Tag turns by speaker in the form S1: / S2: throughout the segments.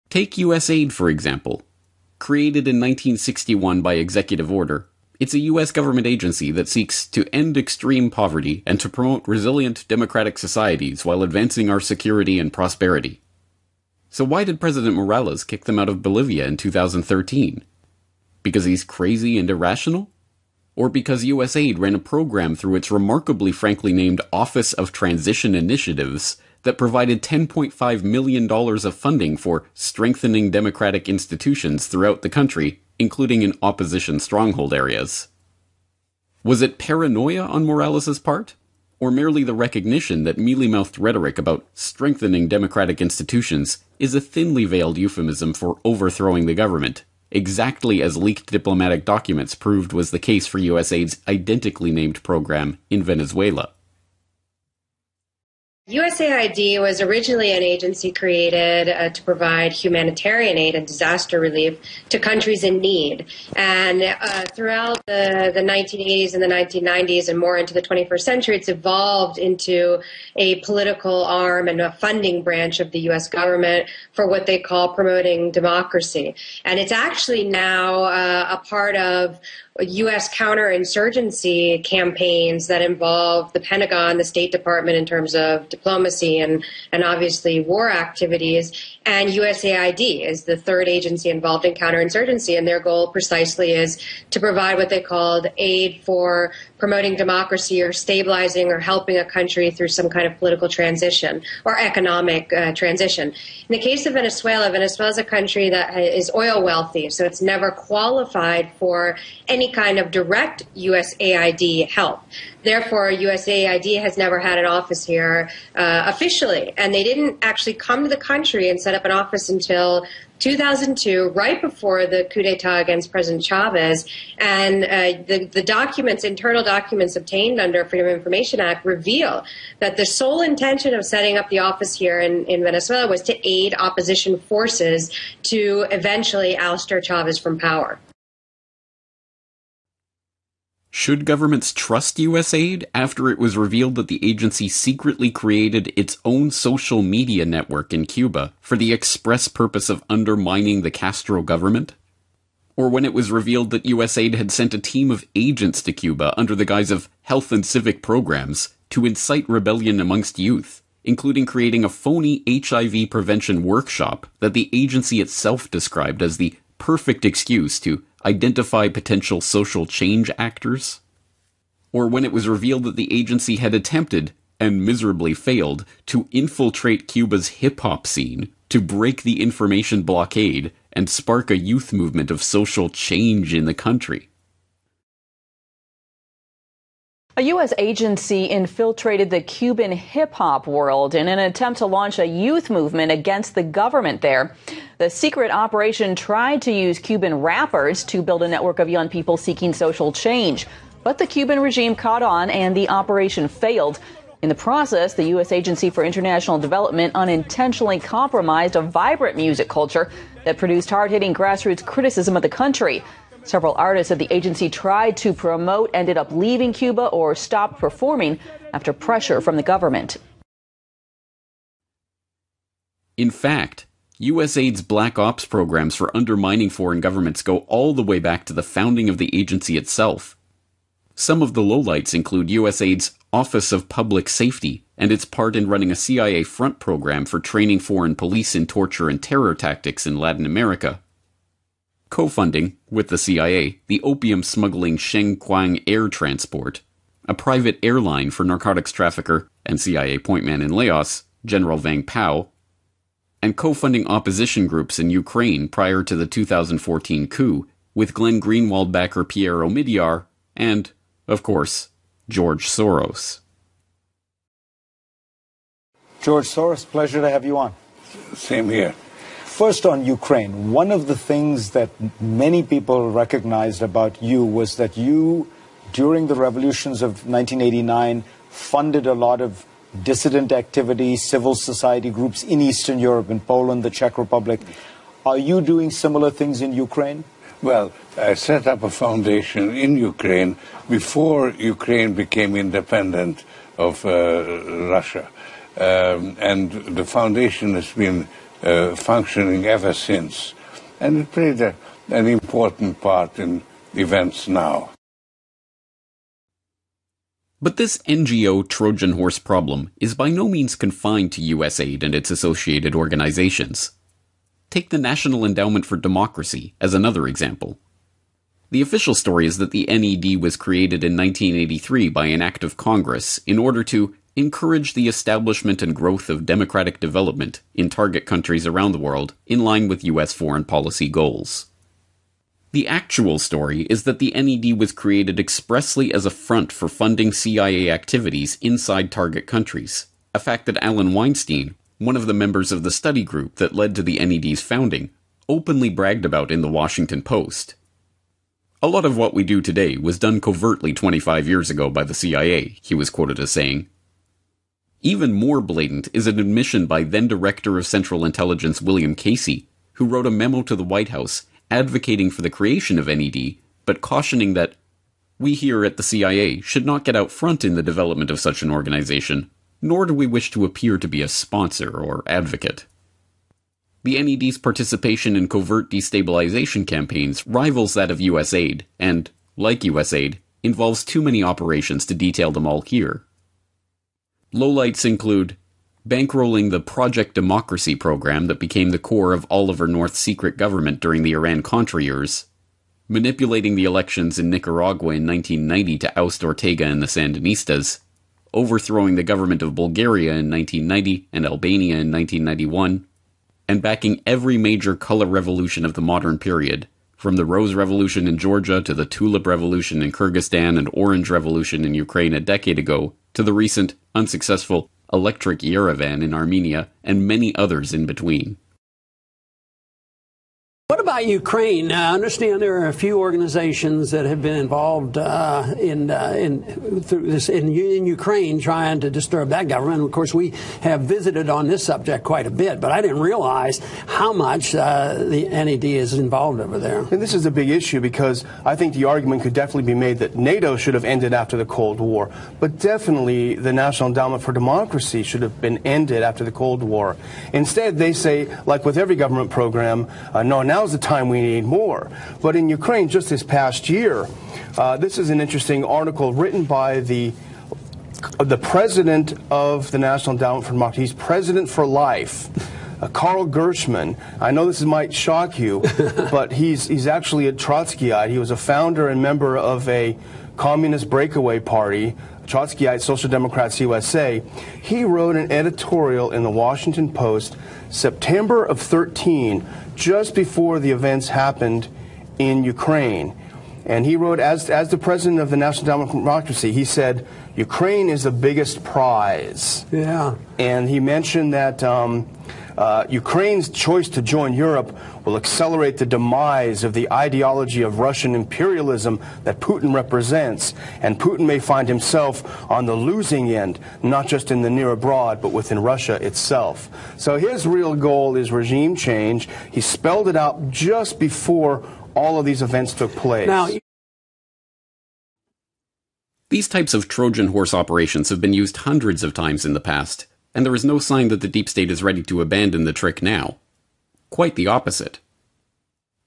S1: Take USAID, for example. Created in 1961 by executive order, it's a U.S. government agency that seeks to end extreme poverty and to promote resilient democratic societies while advancing our security and prosperity. So why did President Morales kick them out of Bolivia in 2013? Because he's crazy and irrational? Or because USAID ran a program through its remarkably frankly named Office of Transition Initiatives that provided $10.5 million of funding for strengthening democratic institutions throughout the country, including in opposition stronghold areas? Was it paranoia on Morales' part? Or merely the recognition that mealy-mouthed rhetoric about strengthening democratic institutions is a thinly veiled euphemism for overthrowing the government, exactly as leaked diplomatic documents proved was the case for USAID's identically named program in Venezuela?
S2: USAID was originally an agency created to provide humanitarian aid and disaster relief to countries in need. And throughout the 1980s and the 1990s and more into the 21st century, it's evolved into a political arm and a funding branch of the U.S. government for what they call promoting democracy. And it's actually now a part of U.S. counterinsurgency campaigns that involve the Pentagon, the State Department in terms of diplomacy and obviously war activities, and USAID is the third agency involved in counterinsurgency, and their goal precisely is to provide what they called aid for promoting democracy or stabilizing or helping a country through some kind of political transition or economic transition. In the case of Venezuela, Venezuela is a country that is oil wealthy, so it's never qualified for any kind of direct USAID help. Therefore, USAID has never had an office here officially, and they didn't actually come to the country and set up an office until 2002, right before the coup d'etat against President Chavez, and the documents, internal documents obtained under Freedom of Information Act reveal that the sole intention of setting up the office here in Venezuela was to aid opposition forces to eventually oust Chavez from power.
S1: Should governments trust USAID after it was revealed that the agency secretly created its own social media network in Cuba for the express purpose of undermining the Castro government? Or when it was revealed that USAID had sent a team of agents to Cuba under the guise of health and civic programs to incite rebellion amongst youth, including creating a phony HIV prevention workshop that the agency itself described as the perfect excuse to identify potential social change actors? Or when it was revealed that the agency had attempted, and miserably failed, to infiltrate Cuba's hip-hop scene, to break the information blockade, and spark a youth movement of social change in the country?
S3: A U.S. agency infiltrated the Cuban hip-hop world in an attempt to launch a youth movement against the government there. The secret operation tried to use Cuban rappers to build a network of young people seeking social change. But the Cuban regime caught on and the operation failed. In the process, the U.S. Agency for International Development unintentionally compromised a vibrant music culture that produced hard-hitting grassroots criticism of the country. Several artists of the agency tried to promote ended up leaving Cuba or stopped performing after pressure from the government.
S1: In fact, USAID's Black Ops programs for undermining foreign governments go all the way back to the founding of the agency itself. Some of the lowlights include USAID's Office of Public Safety and its part in running a CIA front program for training foreign police in torture and terror tactics in Latin America. Co-funding, with the CIA, the opium-smuggling Shengquang Air Transport, a private airline for narcotics trafficker and CIA pointman in Laos, General Vang Pao, and co-funding opposition groups in Ukraine prior to the 2014 coup, with Glenn Greenwald backer Pierre Omidyar, and, of course, George Soros.
S4: George Soros, pleasure to have you on.
S5: Same here.
S4: First, on Ukraine, one of the things that many people recognized about you was that you, during the revolutions of 1989, funded a lot of dissident activity, civil society groups in Eastern Europe, in Poland, the Czech Republic. Are you doing similar things in Ukraine?
S5: Well, I set up a foundation in Ukraine before Ukraine became independent of Russia. And the foundation has been functioning ever since. And it played an important part in events now.
S1: But this NGO Trojan horse problem is by no means confined to USAID and its associated organizations. Take the National Endowment for Democracy as another example. The official story is that the NED was created in 1983 by an act of Congress in order to encourage the establishment and growth of democratic development in target countries around the world in line with U.S. foreign policy goals. The actual story is that the NED was created expressly as a front for funding CIA activities inside target countries, a fact that Alan Weinstein, one of the members of the study group that led to the NED's founding, openly bragged about in the Washington Post. A lot of what we do today was done covertly 25 years ago by the CIA, he was quoted as saying. Even more blatant is an admission by then-Director of Central Intelligence William Casey, who wrote a memo to the White House advocating for the creation of NED, but cautioning that we here at the CIA should not get out front in the development of such an organization, nor do we wish to appear to be a sponsor or advocate. The NED's participation in covert destabilization campaigns rivals that of USAID, and, like USAID, involves too many operations to detail them all here. Lowlights include bankrolling the Project Democracy program that became the core of Oliver North's secret government during the Iran-Contra years, manipulating the elections in Nicaragua in 1990 to oust Ortega and the Sandinistas, overthrowing the government of Bulgaria in 1990 and Albania in 1991, and backing every major color revolution of the modern period, from the Rose Revolution in Georgia to the Tulip Revolution in Kyrgyzstan and Orange Revolution in Ukraine a decade ago, to the recent, unsuccessful Electric Yerevan in Armenia, and many others in between.
S6: What about Ukraine? I understand there are a few organizations that have been involved in Ukraine trying to disturb that government. Of course, we have visited on this subject quite a bit, but I didn't realize how much the NED is involved over there.
S7: And this is a big issue because I think the argument could definitely be made that NATO should have ended after the Cold War, but definitely the National Endowment for Democracy should have been ended after the Cold War. Instead, they say, like with every government program, no, now's the time we need more. But in Ukraine, just this past year, this is an interesting article written by the president of the National Endowment for Democracy. He's president for life. Karl Gershman. I know this might shock you, but he's actually a Trotskyite. He was a founder and member of a communist breakaway party, Trotskyite Social Democrats USA. He wrote an editorial in the Washington Post September of 13, just before the events happened in Ukraine. And he wrote, as the president of the National Endowment for Democracy, he said, Ukraine is the biggest prize.
S6: Yeah.
S7: And he mentioned that Ukraine's choice to join Europe will accelerate the demise of the ideology of Russian imperialism that Putin represents, and Putin may find himself on the losing end, not just in the near abroad, but within Russia itself. So his real goal is regime change. He spelled it out just before all of these events took place.
S6: Now,
S1: these types of Trojan horse operations have been used hundreds of times in the past, and there is no sign that the deep state is ready to abandon the trick now. Quite the opposite.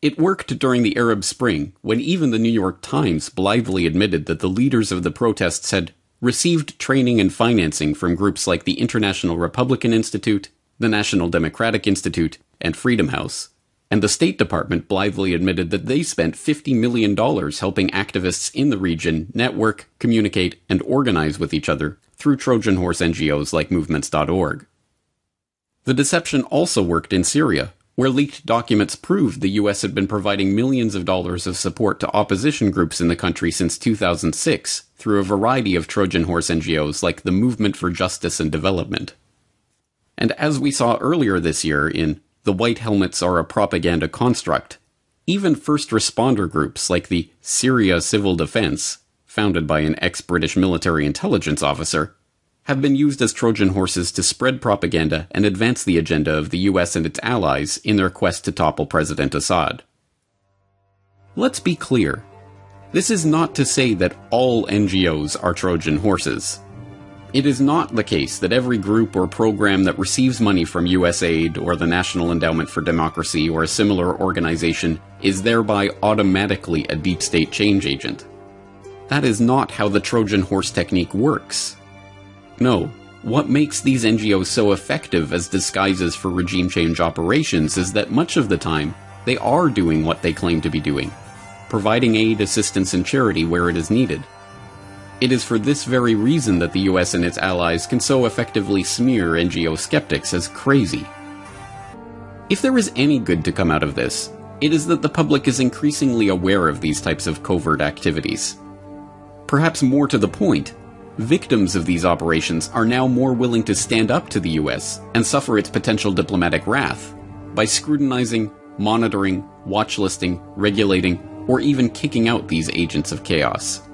S1: It worked during the Arab Spring, when even the New York Times blithely admitted that the leaders of the protests had received training and financing from groups like the International Republican Institute, the National Democratic Institute, and Freedom House, and the State Department blithely admitted that they spent $50 million helping activists in the region network, communicate, and organize with each other through Trojan horse NGOs like Movements.org. The deception also worked in Syria, where leaked documents proved the U.S. had been providing millions of dollars of support to opposition groups in the country since 2006 through a variety of Trojan horse NGOs like the Movement for Justice and Development. And as we saw earlier this year in The White Helmets Are a Propaganda Construct, even first responder groups like the Syria Civil Defense, founded by an ex-British military intelligence officer, have been used as Trojan horses to spread propaganda and advance the agenda of the US and its allies in their quest to topple President Assad. Let's be clear. This is not to say that all NGOs are Trojan horses. It is not the case that every group or program that receives money from USAID or the National Endowment for Democracy or a similar organization is thereby automatically a deep state change agent. That is not how the Trojan horse technique works. No, what makes these NGOs so effective as disguises for regime change operations is that much of the time, they are doing what they claim to be doing, providing aid, assistance, and charity where it is needed. It is for this very reason that the US and its allies can so effectively smear NGO skeptics as crazy. If there is any good to come out of this, it is that the public is increasingly aware of these types of covert activities. Perhaps more to the point, victims of these operations are now more willing to stand up to the US and suffer its potential diplomatic wrath by scrutinizing, monitoring, watchlisting, regulating, or even kicking out these agents of chaos.